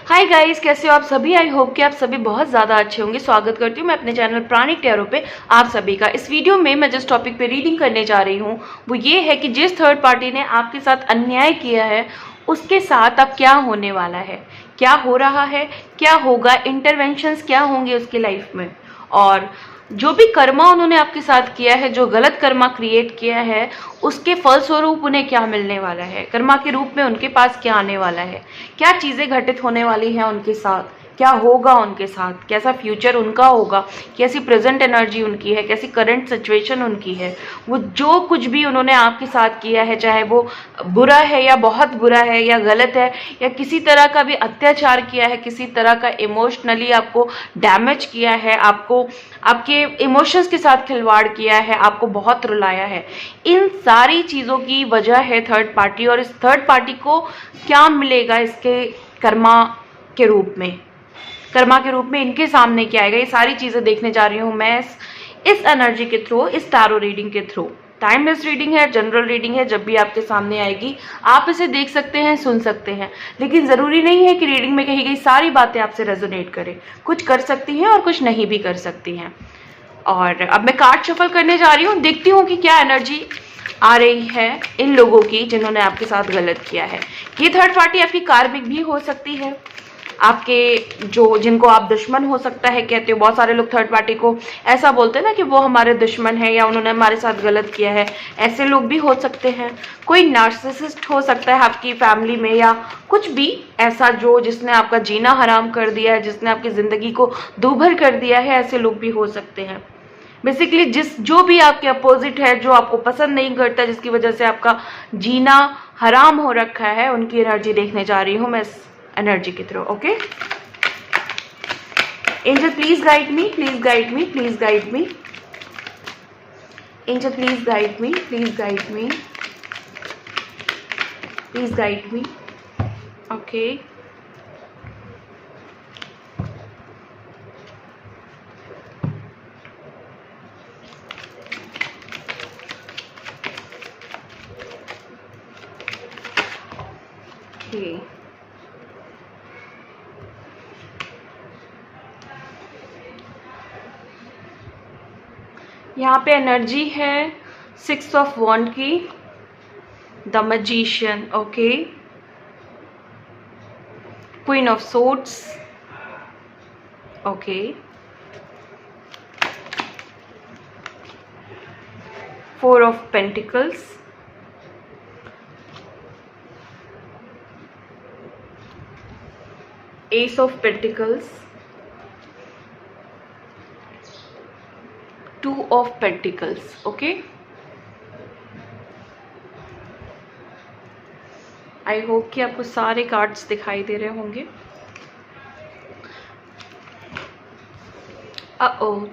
Hi guys, कैसे हो आप सभी। आई होप कि आप सभी बहुत ज़्यादा अच्छे होंगे। स्वागत करती हूँ मैं अपने चैनल प्राणिक टैरो पे आप सभी का। इस वीडियो में मैं जिस टॉपिक पे रीडिंग करने जा रही हूँ वो ये है कि जिस थर्ड पार्टी ने आपके साथ अन्याय किया है उसके साथ अब क्या होने वाला है, क्या हो रहा है, क्या होगा, इंटरवेंशंस क्या होंगे उसकी लाइफ में, और जो भी कर्मा उन्होंने आपके साथ किया है, जो गलत कर्मा क्रिएट किया है, उसके फलस्वरूप उन्हें क्या मिलने वाला है, कर्मा के रूप में उनके पास क्या आने वाला है, क्या चीज़ें घटित होने वाली हैं उनके साथ, क्या होगा उनके साथ, कैसा फ्यूचर उनका होगा, कैसी प्रेजेंट एनर्जी उनकी है, कैसी करंट सिचुएशन उनकी है। वो जो कुछ भी उन्होंने आपके साथ किया है, चाहे वो बुरा है या बहुत बुरा है या गलत है या किसी तरह का भी अत्याचार किया है, किसी तरह का इमोशनली आपको डैमेज किया है, आपको आपके इमोशंस के साथ खिलवाड़ किया है, आपको बहुत रुलाया है, इन सारी चीज़ों की वजह है थर्ड पार्टी। और इस थर्ड पार्टी को क्या मिलेगा इसके कर्मा के रूप में, कर्मा के रूप में इनके सामने क्या आएगा, ये सारी चीज़ें देखने जा रही हूँ मैं इस एनर्जी के थ्रू, इस टैरो रीडिंग के थ्रू। टाइमलेस रीडिंग है, जनरल रीडिंग है, जब भी आपके सामने आएगी आप इसे देख सकते हैं, सुन सकते हैं, लेकिन ज़रूरी नहीं है कि रीडिंग में कही गई सारी बातें आपसे रेजोनेट करें। कुछ कर सकती हैं और कुछ नहीं भी कर सकती हैं। और अब मैं कार्ड शफल करने जा रही हूँ, देखती हूँ कि क्या एनर्जी आ रही है इन लोगों की जिन्होंने आपके साथ गलत किया है। ये थर्ड पार्टी आपकी कार्मिक भी हो सकती है, आपके जो जिनको आप दुश्मन हो सकता है कहते हो। बहुत सारे लोग थर्ड पार्टी को ऐसा बोलते हैं ना कि वो हमारे दुश्मन है या उन्होंने हमारे साथ गलत किया है, ऐसे लोग भी हो सकते हैं। कोई नार्सिसिस्ट हो सकता है आपकी फैमिली में, या कुछ भी ऐसा जो जिसने आपका जीना हराम कर दिया है, जिसने आपकी ज़िंदगी को दूभर कर दिया है, ऐसे लोग भी हो सकते हैं। बेसिकली जो भी आपके अपोजिट है, जो आपको पसंद नहीं करता, जिसकी वजह से आपका जीना हराम हो रखा है, उनकी एनर्जी देखने जा रही हूँ मैं इस एनर्जी के through. Okay angel, please guide me, please guide me, please guide me. Angel, please guide me, please guide me, please guide me. Okay यहाँ पे एनर्जी है 6 ऑफ वॉन्ड की, the magician, okay, queen of swords, okay, 4 of pentacles, ace of pentacles, 2 of pentacles. Okay, I hope कि आपको सारे cards दिखाई दे रहे होंगे।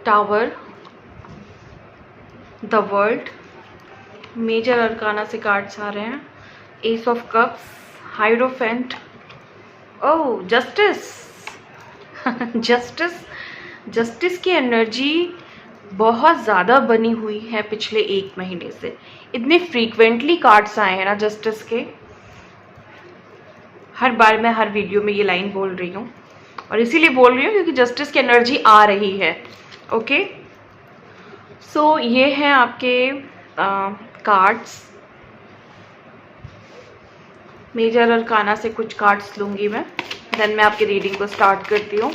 Tower, the world, major arcana से कार्ड्स आ रहे हैं, ace of cups, hierophant, oh justice. Justice, justice की एनर्जी बहुत ज़्यादा बनी हुई है पिछले 1 महीने से। इतने फ्रीक्वेंटली कार्ड्स आए हैं ना जस्टिस के, हर बार मैं हर वीडियो में ये लाइन बोल रही हूँ, और इसीलिए बोल रही हूँ क्योंकि जस्टिस की एनर्जी आ रही है। ओके सो ये हैं आपके कार्ड्स। मेजर अरकाना से कुछ कार्ड्स लूँगी मैं, देन मैं आपकी रीडिंग को स्टार्ट करती हूँ।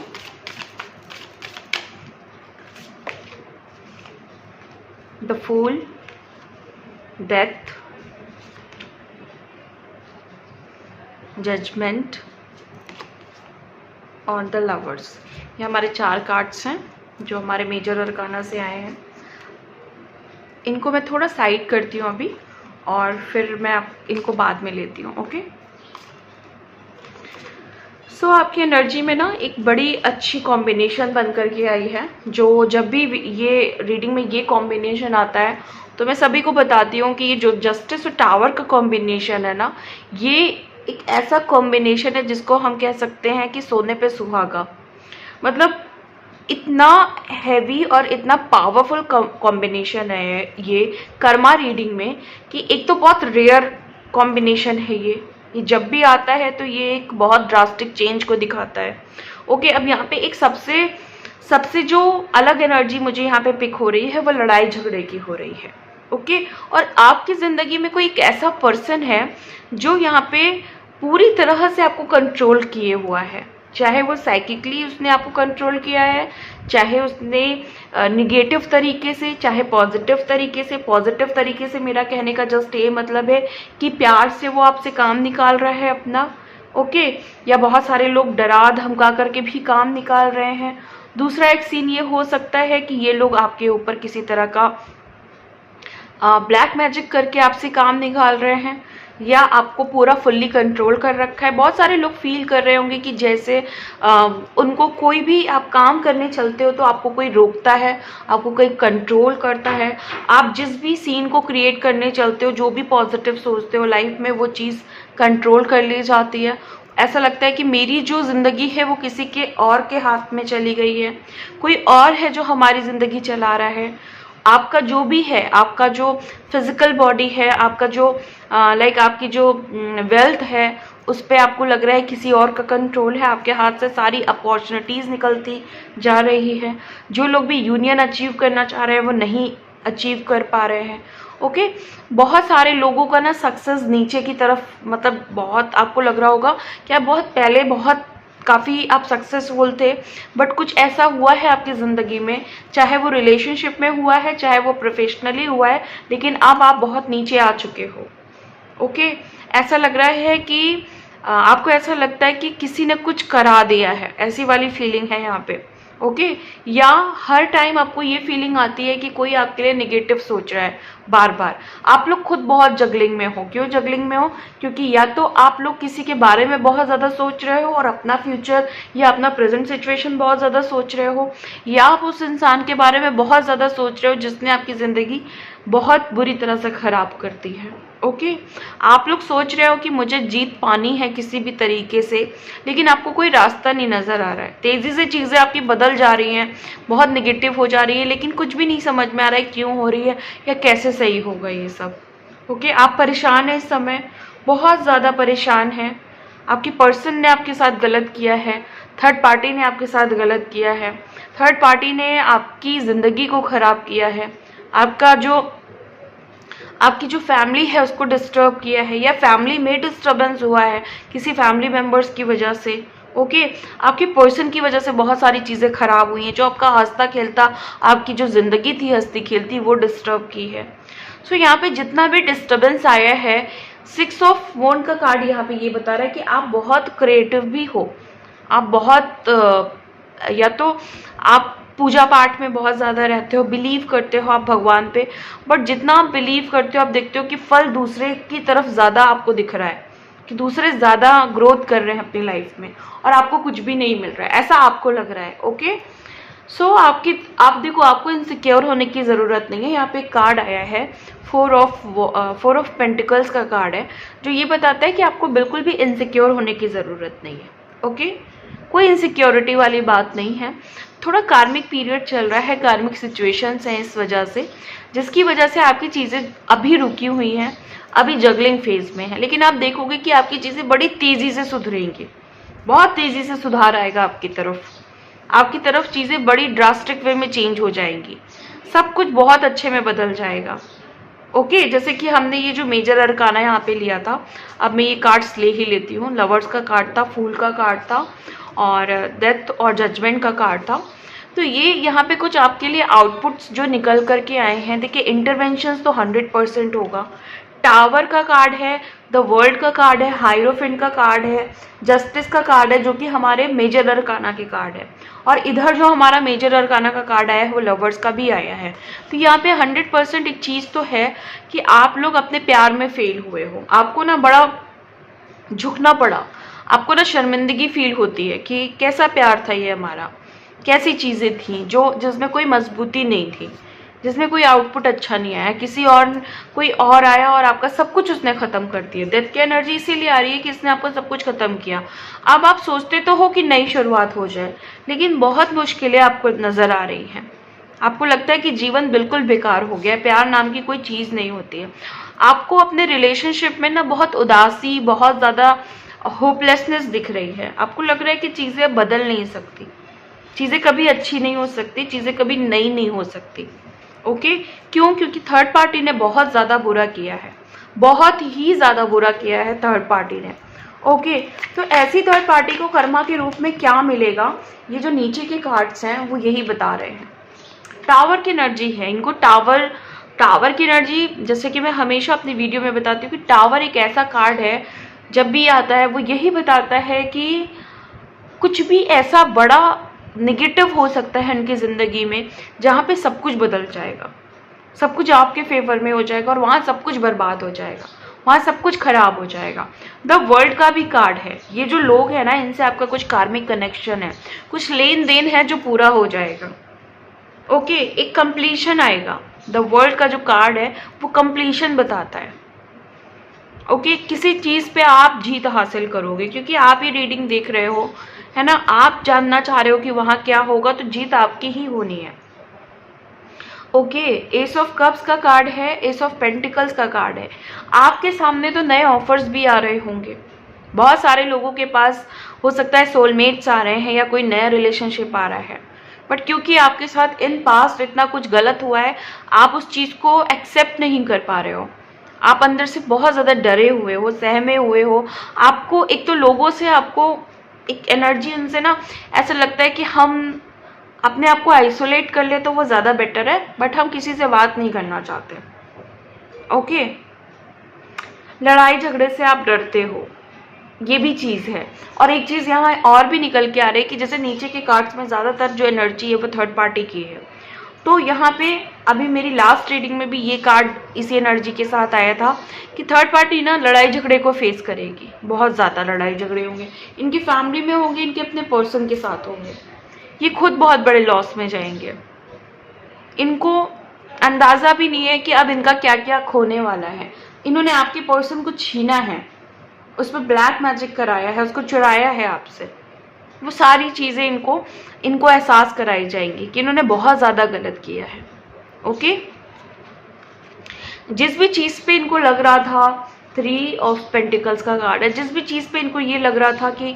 द फूल, डेथ, जजमेंट और द लवर्स। ये हमारे 4 कार्ड्स हैं जो हमारे मेजर अरकाना से आए हैं। इनको मैं थोड़ा साइड करती हूँ अभी, और फिर मैं इनको बाद में लेती हूँ। ओके सो आपकी एनर्जी में ना एक बड़ी अच्छी कॉम्बिनेशन बन कर के आई है। जो जब भी ये रीडिंग में ये कॉम्बिनेशन आता है तो मैं सभी को बताती हूँ कि ये जो जस्टिस और टावर का कॉम्बिनेशन है ना, ये एक ऐसा कॉम्बिनेशन है जिसको हम कह सकते हैं कि सोने पे सुहागा। मतलब इतना हैवी और इतना पावरफुल कॉम्बिनेशन है ये कर्मा रीडिंग में कि एक तो बहुत रेयर कॉम्बिनेशन है ये, ये जब भी आता है तो ये एक बहुत ड्रास्टिक चेंज को दिखाता है। ओके, अब यहाँ पे एक सबसे सबसे जो अलग एनर्जी मुझे यहाँ पे पिक हो रही है वो लड़ाई झगड़े की हो रही है। ओके, और आपकी ज़िंदगी में कोई एक ऐसा पर्सन है जो यहाँ पे पूरी तरह से आपको कंट्रोल किए हुआ है, चाहे वो साइकिकली उसने आपको कंट्रोल किया है, चाहे उसने निगेटिव तरीके से, चाहे पॉजिटिव तरीके से। पॉजिटिव तरीके से मेरा कहने का जस्ट ये मतलब है कि प्यार से वो आपसे काम निकाल रहा है अपना। ओके, या बहुत सारे लोग डरा धमका करके भी काम निकाल रहे हैं। दूसरा एक सीन ये हो सकता है कि ये लोग आपके ऊपर किसी तरह का ब्लैक मैजिक करके आपसे काम निकाल रहे हैं, या आपको पूरा फुल्ली कंट्रोल कर रखा है। बहुत सारे लोग फील कर रहे होंगे कि जैसे उनको कोई भी आप काम करने चलते हो तो आपको कोई रोकता है, आपको कोई कंट्रोल करता है। आप जिस भी सीन को क्रिएट करने चलते हो, जो भी पॉजिटिव सोचते हो लाइफ में, वो चीज़ कंट्रोल कर ली जाती है। ऐसा लगता है कि मेरी जो ज़िंदगी है वो किसी के और के हाथ में चली गई है, कोई और है जो हमारी ज़िंदगी चला रहा है। आपका जो भी है, आपका जो फिजिकल बॉडी है, आपका जो लाइक आपकी जो वेल्थ है, उस पर आपको लग रहा है किसी और का कंट्रोल है। आपके हाथ से सारी अपॉर्चुनिटीज़ निकलती जा रही है। जो लोग भी यूनियन अचीव करना चाह रहे हैं वो नहीं अचीव कर पा रहे हैं। ओके, बहुत सारे लोगों का ना सक्सेस नीचे की तरफ, मतलब बहुत आपको लग रहा होगा कि आप बहुत पहले बहुत काफ़ी आप सक्सेसफुल थे, बट कुछ ऐसा हुआ है आपकी ज़िंदगी में, चाहे वो रिलेशनशिप में हुआ है, चाहे वो प्रोफेशनली हुआ है, लेकिन अब आप बहुत नीचे आ चुके हो। ओके, ऐसा लग रहा है कि आपको ऐसा लगता है कि किसी ने कुछ करा दिया है, ऐसी वाली फीलिंग है यहाँ पे। ओके, या हर टाइम आपको ये फीलिंग आती है कि कोई आपके लिए नेगेटिव सोच रहा है बार बार। आप लोग खुद बहुत जगलिंग में हो। क्यों जगलिंग में हो? क्योंकि या तो आप लोग किसी के बारे में बहुत ज़्यादा सोच रहे हो और अपना फ्यूचर या अपना प्रेजेंट सिचुएशन बहुत ज़्यादा सोच रहे हो, या आप उस इंसान के बारे में बहुत ज़्यादा सोच रहे हो जिसने आपकी ज़िंदगी बहुत बुरी तरह से ख़राब कर दी है। ओके, आप लोग सोच रहे हो कि मुझे जीत पानी है किसी भी तरीके से, लेकिन आपको कोई रास्ता नहीं नज़र आ रहा है। तेज़ी से चीज़ें आपकी बदल जा रही हैं, बहुत नेगेटिव हो जा रही है, लेकिन कुछ भी नहीं समझ में आ रहा है क्यों हो रही है या कैसे सही होगा ये सब। ओके, आप परेशान हैं इस समय, बहुत ज़्यादा परेशान हैं। आपकी पर्सन ने आपके साथ गलत किया है, थर्ड पार्टी ने आपके साथ गलत किया है, थर्ड पार्टी ने आपकी ज़िंदगी को ख़राब किया है, आपकी जो फैमिली है उसको डिस्टर्ब किया है, या फैमिली में डिस्टर्बेंस हुआ है किसी फैमिली मेम्बर्स की वजह से। ओके, आपके पर्सन की वजह से बहुत सारी चीज़ें खराब हुई हैं। जो आपका हंसता खेलता आपकी जो ज़िंदगी थी हंसती खेलती, वो डिस्टर्ब की है। सो यहाँ पे जितना भी डिस्टर्बेंस आया है, 6 ऑफ वॉन्ड का कार्ड यहाँ पे ये बता रहा है कि आप बहुत क्रिएटिव भी हो, आप बहुत या तो आप पूजा पाठ में बहुत ज़्यादा रहते हो, बिलीव करते हो आप भगवान पे, बट जितना आप बिलीव करते हो आप देखते हो कि फल दूसरे की तरफ ज़्यादा आपको दिख रहा है, कि दूसरे ज़्यादा ग्रोथ कर रहे हैं अपनी लाइफ में और आपको कुछ भी नहीं मिल रहा है, ऐसा आपको लग रहा है। ओके, सो आप देखो, आपको इनसिक्योर होने की ज़रूरत नहीं है। यहाँ पे एक कार्ड आया है, 4 ऑफ पेंटिकल्स का कार्ड है, जो ये बताता है कि आपको बिल्कुल भी इनसिक्योर होने की ज़रूरत नहीं है। ओके, कोई इनसिक्योरिटी वाली बात नहीं है। थोड़ा कार्मिक पीरियड चल रहा है, कार्मिक सिचुएशंस हैं इस वजह से, जिसकी वजह से आपकी चीज़ें अभी रुकी हुई हैं, अभी जगलिंग फेज में है, लेकिन आप देखोगे कि आपकी चीज़ें बड़ी तेज़ी से सुधरेंगी, बहुत तेज़ी से सुधार आएगा आपकी तरफ चीज़ें बड़ी ड्रास्टिक वे में चेंज हो जाएंगी, सब कुछ बहुत अच्छे में बदल जाएगा। ओके, जैसे कि हमने ये जो मेजर अरकाना यहाँ पे लिया था, अब मैं ये कार्ड्स ले ही लेती हूँ। लवर्स का कार्ड था, फूल का कार्ड था, और डेथ और जजमेंट का कार्ड था। तो ये यहाँ पे कुछ आपके लिए आउटपुट्स जो निकल करके आए हैं। देखिए, इंटरवेंशंस तो 100% होगा। टावर का कार्ड है, द वर्ल्ड का कार्ड है, हाइरोफेंट का कार्ड है, जस्टिस का कार्ड है, जो कि हमारे मेजर अरकाना के कार्ड है, और इधर जो हमारा मेजर अरकाना का कार्ड आया है वो लवर्स का भी आया है। तो यहाँ पे 100% एक चीज़ तो है कि आप लोग अपने प्यार में फेल हुए हो, आपको ना बड़ा झुकना पड़ा, आपको ना शर्मिंदगी फील होती है कि कैसा प्यार था ये हमारा, कैसी चीज़ें थी जो जिसमें कोई मजबूती नहीं थी, जिसमें कोई आउटपुट अच्छा नहीं आया, कोई और आया और आपका सब कुछ उसने ख़त्म कर दिया। डेथ की एनर्जी इसीलिए आ रही है कि इसने आपको सब कुछ ख़त्म किया। अब आप सोचते तो हो कि नई शुरुआत हो जाए, लेकिन बहुत मुश्किलें आपको नज़र आ रही हैं। आपको लगता है कि जीवन बिल्कुल बेकार हो गया है, प्यार नाम की कोई चीज़ नहीं होती है। आपको अपने रिलेशनशिप में ना बहुत उदासी, बहुत ज़्यादा होपलेसनेस दिख रही है। आपको लग रहा है कि चीज़ें बदल नहीं सकती, चीज़ें कभी अच्छी नहीं हो सकती, चीज़ें कभी नई नहीं हो सकती। ओके, क्यों? क्योंकि थर्ड पार्टी ने बहुत ज़्यादा बुरा किया है, बहुत ही ज़्यादा बुरा किया है थर्ड पार्टी ने। ओके, तो ऐसी थर्ड पार्टी को कर्मा के रूप में क्या मिलेगा, ये जो नीचे के कार्ड्स हैं वो यही बता रहे हैं। टावर की एनर्जी है इनको। टावर की एनर्जी, जैसे कि मैं हमेशा अपनी वीडियो में बताती हूँ कि टावर एक ऐसा कार्ड है, जब भी आता है वो यही बताता है कि कुछ भी ऐसा बड़ा नेगेटिव हो सकता है उनकी ज़िंदगी में जहाँ पे सब कुछ बदल जाएगा, सब कुछ आपके फेवर में हो जाएगा और वहाँ सब कुछ बर्बाद हो जाएगा, वहाँ सब कुछ खराब हो जाएगा। द वर्ल्ड का भी कार्ड है। ये जो लोग हैं ना, इनसे आपका कुछ कार्मिक कनेक्शन है, कुछ लेन देन है जो पूरा हो जाएगा। ओके, एक कंप्लीशन आएगा। द वर्ल्ड का जो कार्ड है वो कंप्लीशन बताता है। ओके, किसी चीज़ पे आप जीत हासिल करोगे, क्योंकि आप ये रीडिंग देख रहे हो, है ना, आप जानना चाह रहे हो कि वहाँ क्या होगा, तो जीत आपकी ही होनी है। ओके, एस ऑफ कप्स का कार्ड है, एस ऑफ पेंटिकल्स का कार्ड है। आपके सामने तो नए ऑफर्स भी आ रहे होंगे, बहुत सारे लोगों के पास हो सकता है सोलमेट्स आ रहे हैं या कोई नया रिलेशनशिप आ रहा है, बट क्योंकि आपके साथ इन पास्ट इतना कुछ गलत हुआ है, आप उस चीज़ को एक्सेप्ट नहीं कर पा रहे हो। आप अंदर से बहुत ज़्यादा डरे हुए हो, सहमे हुए हो। आपको एक तो लोगों से आपको एक एनर्जी उनसे ना ऐसा लगता है कि हम अपने आप को आइसोलेट कर ले तो वो ज़्यादा बेटर है, बट हम किसी से बात नहीं करना चाहते। ओके, लड़ाई झगड़े से आप डरते हो, ये भी चीज़ है। और एक चीज़ यहाँ और भी निकल के आ रही है कि जैसे नीचे के कार्ड्स में ज़्यादातर जो एनर्जी है वो थर्ड पार्टी की है, तो यहाँ पे अभी मेरी लास्ट रीडिंग में भी ये कार्ड इसी एनर्जी के साथ आया था कि थर्ड पार्टी ना लड़ाई झगड़े को फेस करेगी, बहुत ज़्यादा लड़ाई झगड़े होंगे, इनकी फैमिली में होंगे, इनके अपने पर्सन के साथ होंगे, ये खुद बहुत बड़े लॉस में जाएंगे। इनको अंदाज़ा भी नहीं है कि अब इनका क्या क्या खोने वाला है। इन्होंने आपके पर्सन को छीना है, उस पर ब्लैक मैजिक कराया है, उसको चुराया है आपसे। वो सारी चीज़ें इनको एहसास कराई जाएंगी कि इन्होंने बहुत ज़्यादा गलत किया है। ओके, जिस भी चीज़ पे इनको लग रहा था, 3 ऑफ पेंटिकल्स का कार्ड है, जिस भी चीज़ पे इनको ये लग रहा था कि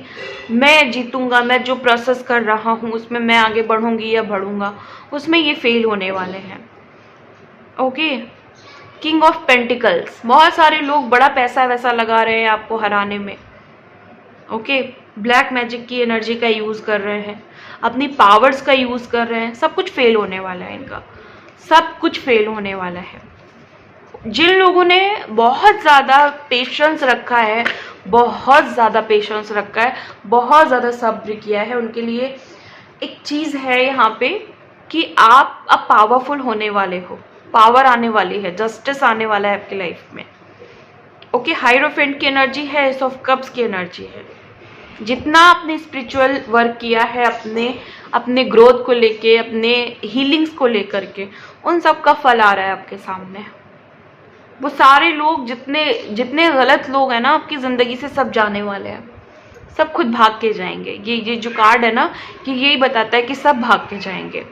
मैं जीतूंगा, मैं जो प्रोसेस कर रहा हूँ उसमें मैं आगे बढ़ूंगी या बढ़ूंगा, उसमें ये फेल होने वाले हैं। ओके, किंग ऑफ पेंटिकल्स, बहुत सारे लोग बड़ा पैसा वैसा लगा रहे हैं आपको हराने में। ओके, ब्लैक मैजिक की एनर्जी का यूज़ कर रहे हैं, अपनी पावर्स का यूज़ कर रहे हैं, सब कुछ फेल होने वाला है इनका, सब कुछ फेल होने वाला है। जिन लोगों ने बहुत ज़्यादा पेशेंस रखा है, बहुत ज़्यादा पेशेंस रखा है, बहुत ज़्यादा सब्र किया है, उनके लिए एक चीज़ है यहाँ पे कि आप अब पावरफुल होने वाले हो, पावर आने वाली है, जस्टिस आने वाला है आपकी लाइफ में। ओके, हाइरोफेंट की एनर्जी है, एस ऑफ कप्स की एनर्जी है। जितना आपने स्पिरिचुअल वर्क किया है अपने ग्रोथ को लेके, अपने हीलिंग्स को लेकर के, उन सब का फल आ रहा है आपके सामने। वो सारे लोग जितने गलत लोग हैं ना आपकी ज़िंदगी से, सब जाने वाले हैं, सब खुद भाग के जाएंगे। ये जो कार्ड है ना, कि यही बताता है कि सब भाग के जाएंगे।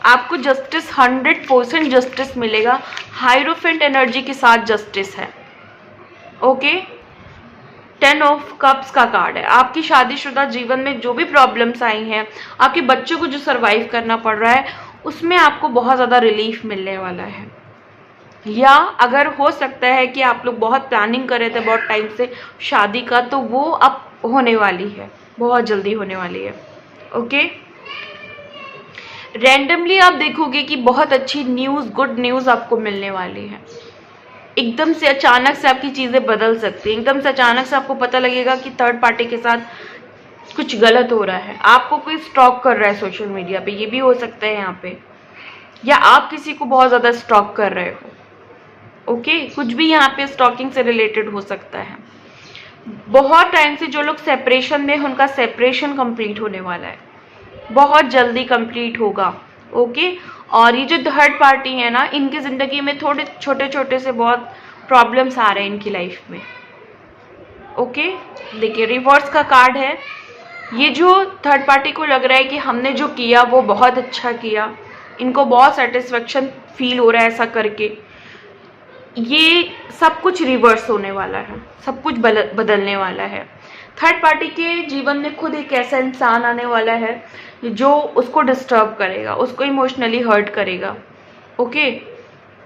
आपको जस्टिस, 100% जस्टिस मिलेगा। हाइरोफेंट एनर्जी के साथ जस्टिस है। ओके, 10 ऑफ कप्स का कार्ड है। आपकी शादीशुदा जीवन में जो भी प्रॉब्लम्स आई हैं, आपके बच्चों को जो सर्वाइव करना पड़ रहा है, उसमें आपको बहुत ज़्यादा रिलीफ मिलने वाला है। या अगर हो सकता है कि आप लोग बहुत प्लानिंग कर रहे थे बहुत टाइम से शादी का, तो वो अब होने वाली है, बहुत जल्दी होने वाली है। ओके, रैंडमली आप देखोगे कि बहुत अच्छी न्यूज़, गुड न्यूज़ आपको मिलने वाली है। एकदम से अचानक से आपकी चीज़ें बदल सकती हैं, एकदम से अचानक से आपको पता लगेगा कि थर्ड पार्टी के साथ कुछ गलत हो रहा है, आपको कोई स्टॉक कर रहा है सोशल मीडिया पे, ये भी हो सकता है यहाँ पे, या आप किसी को बहुत ज़्यादा स्टॉक कर रहे हो। ओके, कुछ भी यहाँ पे स्टॉकिंग से रिलेटेड हो सकता है। बहुत टाइम से जो लोग सेपरेशन में, उनका सेपरेशन कंप्लीट होने वाला है, बहुत जल्दी कंप्लीट होगा। ओके, और ये जो थर्ड पार्टी है ना, इनकी ज़िंदगी में थोड़े छोटे छोटे से बहुत प्रॉब्लम्स आ रहे हैं इनकी लाइफ में। ओके, देखिए रिवर्स का कार्ड है। ये जो थर्ड पार्टी को लग रहा है कि हमने जो किया वो बहुत अच्छा किया, इनको बहुत सेटिस्फेक्शन फील हो रहा है ऐसा करके, ये सब कुछ रिवर्स होने वाला है, सब कुछ बदलने वाला है। थर्ड पार्टी के जीवन में खुद एक ऐसा इंसान आने वाला है जो उसको डिस्टर्ब करेगा, उसको इमोशनली हर्ट करेगा। ओके,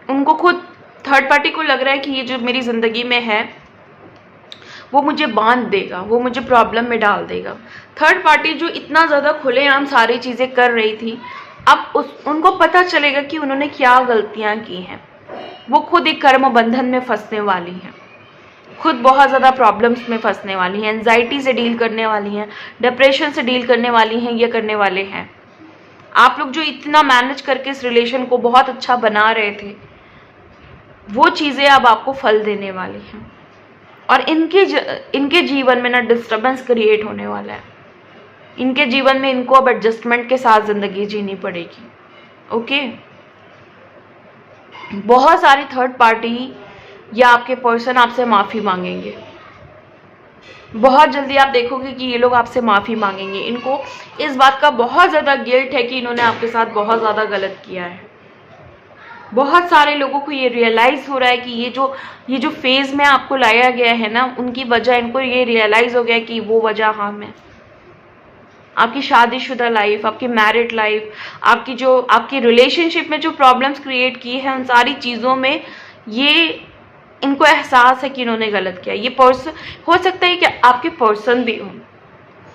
उनको खुद थर्ड पार्टी को लग रहा है कि ये जो मेरी ज़िंदगी में है वो मुझे बांध देगा, वो मुझे प्रॉब्लम में डाल देगा। थर्ड पार्टी जो इतना ज़्यादा खुलेआम सारी चीज़ें कर रही थी, अब उनको पता चलेगा कि उन्होंने क्या गलतियाँ की हैं। वो खुद एक कर्म बंधन में फंसने वाली हैं, खुद बहुत ज़्यादा प्रॉब्लम्स में फंसने वाली हैं, एंजाइटी से डील करने वाली हैं, डिप्रेशन से डील करने वाली हैं, ये करने वाले हैं। आप लोग जो इतना मैनेज करके इस रिलेशन को बहुत अच्छा बना रहे थे, वो चीज़ें अब आपको फल देने वाली हैं। और इनके जीवन में ना डिस्टर्बेंस क्रिएट होने वाला है। इनके जीवन में इनको अब एडजस्टमेंट के साथ ज़िंदगी जीनी पड़ेगी। ओके, बहुत सारी थर्ड पार्टी या आपके पर्सन आपसे माफ़ी मांगेंगे। बहुत जल्दी आप देखोगे कि ये लोग आपसे माफ़ी मांगेंगे। इनको इस बात का बहुत ज़्यादा गिल्ट है कि इन्होंने आपके साथ बहुत ज़्यादा गलत किया है। बहुत सारे लोगों को ये रियलाइज़ हो रहा है कि ये जो फेज़ में आपको लाया गया है ना, उनकी वजह, इनको ये रियलाइज़ हो गया कि वो वजह हम है। आपकी शादीशुदा लाइफ, आपकी मैरिड लाइफ, आपकी रिलेशनशिप में जो प्रॉब्लम्स क्रिएट की है, उन सारी चीज़ों में ये इनको एहसास है कि इन्होंने गलत किया। ये पर्सन हो सकता है कि आपके पर्सन भी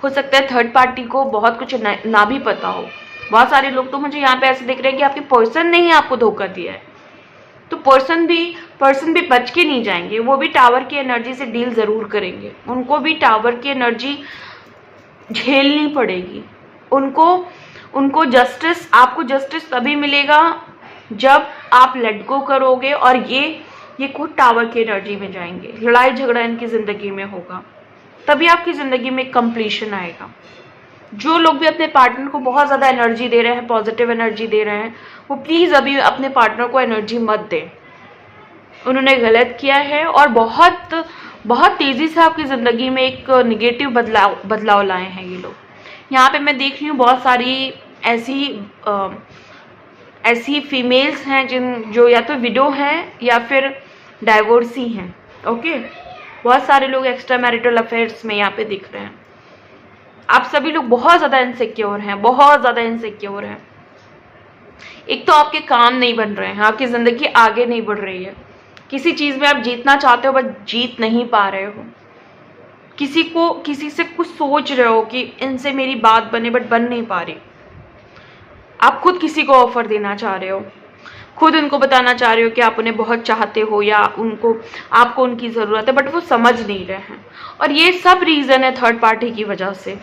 हो सकता है थर्ड पार्टी को बहुत कुछ ना भी पता हो। बहुत सारे लोग तो मुझे यहाँ पे ऐसे दिख रहे हैं कि आपके पर्सन ने ही आपको धोखा दिया है। तो पर्सन भी बच के नहीं जाएंगे, वो भी टावर की एनर्जी से डील ज़रूर करेंगे। उनको भी टावर की एनर्जी झेलनी पड़ेगी। उनको जस्टिस, आपको जस्टिस तभी मिलेगा जब आप लेट गो करोगे और ये खुद टावर की एनर्जी में जाएंगे। लड़ाई झगड़ा इनकी ज़िंदगी में होगा, तभी आपकी ज़िंदगी में कंप्लीशन आएगा। जो लोग भी अपने पार्टनर को बहुत ज़्यादा एनर्जी दे रहे हैं, पॉजिटिव एनर्जी दे रहे हैं, वो प्लीज़ अभी अपने पार्टनर को एनर्जी मत दें। उन्होंने गलत किया है और बहुत बहुत तेज़ी से आपकी ज़िंदगी में एक निगेटिव बदलाव लाए हैं ये लोग। यहाँ पे मैं देख रही हूँ बहुत सारी ऐसी फीमेल्स हैं जो या तो विडो हैं या फिर डाइवोर्सी हैं। ओके, बहुत सारे लोग एक्स्ट्रा मैरिटल अफेयर्स में यहाँ पे दिख रहे हैं। आप सभी लोग बहुत ज़्यादा इनसिक्योर हैं, बहुत ज़्यादा इनसिक्योर हैं। एक तो आपके काम नहीं बन रहे हैं, आपकी ज़िंदगी आगे नहीं बढ़ रही है। किसी चीज़ में आप जीतना चाहते हो बट जीत नहीं पा रहे हो। किसी से कुछ सोच रहे हो कि इनसे मेरी बात बने, बट बन नहीं पा रही। आप खुद किसी को ऑफर देना चाह रहे हो, खुद उनको बताना चाह रहे हो कि आप उन्हें बहुत चाहते हो या आपको उनकी ज़रूरत है, बट वो समझ नहीं रहे हैं। और ये सब रीज़न है थर्ड पार्टी की वजह से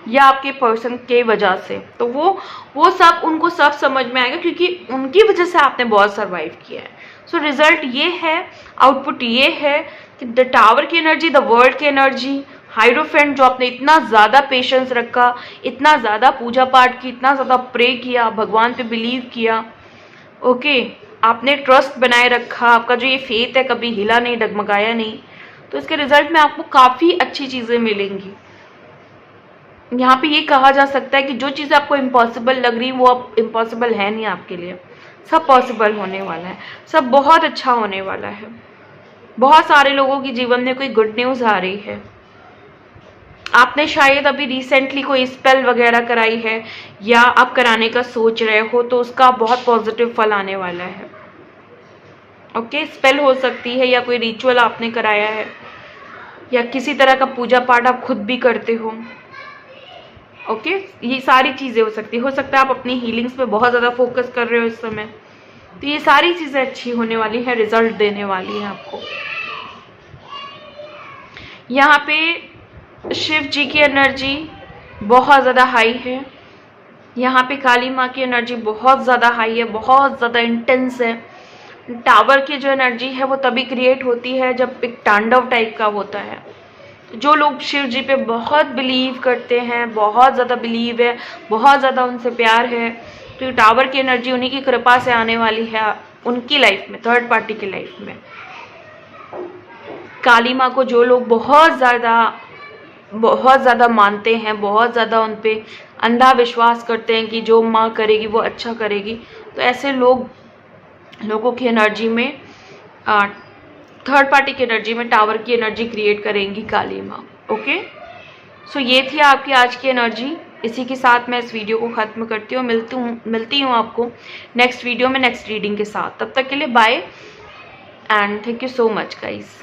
या आपके पर्सन के वजह से। तो वो सब उनको सब समझ में आएगा क्योंकि उनकी वजह से आपने बहुत सर्वाइव किया है। सो रिजल्ट ये है, आउटपुट ये है कि द टावर की एनर्जी, द वर्ल्ड की एनर्जी, हाइरोफेंट जो आपने इतना ज़्यादा पेशेंस रखा, इतना ज़्यादा पूजा पाठ की, इतना ज़्यादा प्रे किया, भगवान पे बिलीव किया, ओके, आपने ट्रस्ट बनाए रखा, आपका जो ये फेथ है कभी हिला नहीं, डगमगाया नहीं, तो इसके रिजल्ट में आपको काफ़ी अच्छी चीज़ें मिलेंगी। यहाँ पे ये कहा जा सकता है कि जो चीज़ आपको इम्पॉसिबल लग रही वो अब इम्पॉसिबल है नहीं आपके लिए, सब पॉसिबल होने वाला है, सब बहुत अच्छा होने वाला है। बहुत सारे लोगों के जीवन में कोई गुड न्यूज़ आ रही है। आपने शायद अभी रिसेंटली कोई स्पेल वगैरह कराई है या आप कराने का सोच रहे हो, तो उसका बहुत पॉजिटिव फल आने वाला है। ओके, स्पेल हो सकती है या कोई रिचुअल आपने कराया है या किसी तरह का पूजा पाठ आप खुद भी करते हो। ओके, ये सारी चीज़ें हो सकता है आप अपनी हीलिंग्स पे बहुत ज़्यादा फोकस कर रहे हो इस समय, तो ये सारी चीज़ें अच्छी होने वाली हैं, रिजल्ट देने वाली हैं आपको। यहाँ पे शिव जी की एनर्जी बहुत ज़्यादा हाई है, यहाँ पे काली माँ की एनर्जी बहुत ज़्यादा हाई है, बहुत ज़्यादा इंटेंस है। टावर की जो एनर्जी है वो तभी क्रिएट होती है जब एक तांडव टाइप का होता है। जो लोग शिव जी पे बहुत बिलीव करते हैं, बहुत ज़्यादा बिलीव है, बहुत ज़्यादा उनसे प्यार है, तो टावर की एनर्जी उन्हीं की कृपा से आने वाली है उनकी लाइफ में, थर्ड पार्टी की लाइफ में। काली माँ को जो लोग बहुत ज़्यादा मानते हैं, बहुत ज़्यादा उन पे अंधा विश्वास करते हैं कि जो माँ करेगी वो अच्छा करेगी, तो ऐसे लोगों की एनर्जी में थर्ड पार्टी की एनर्जी में टावर की एनर्जी क्रिएट करेंगी काली माँ। ओके, सो ये थी आपकी आज की एनर्जी। इसी के साथ मैं इस वीडियो को ख़त्म करती हूँ। मिलती हूँ आपको नेक्स्ट वीडियो में नेक्स्ट रीडिंग के साथ। तब तक के लिए bye and thank you so much guys.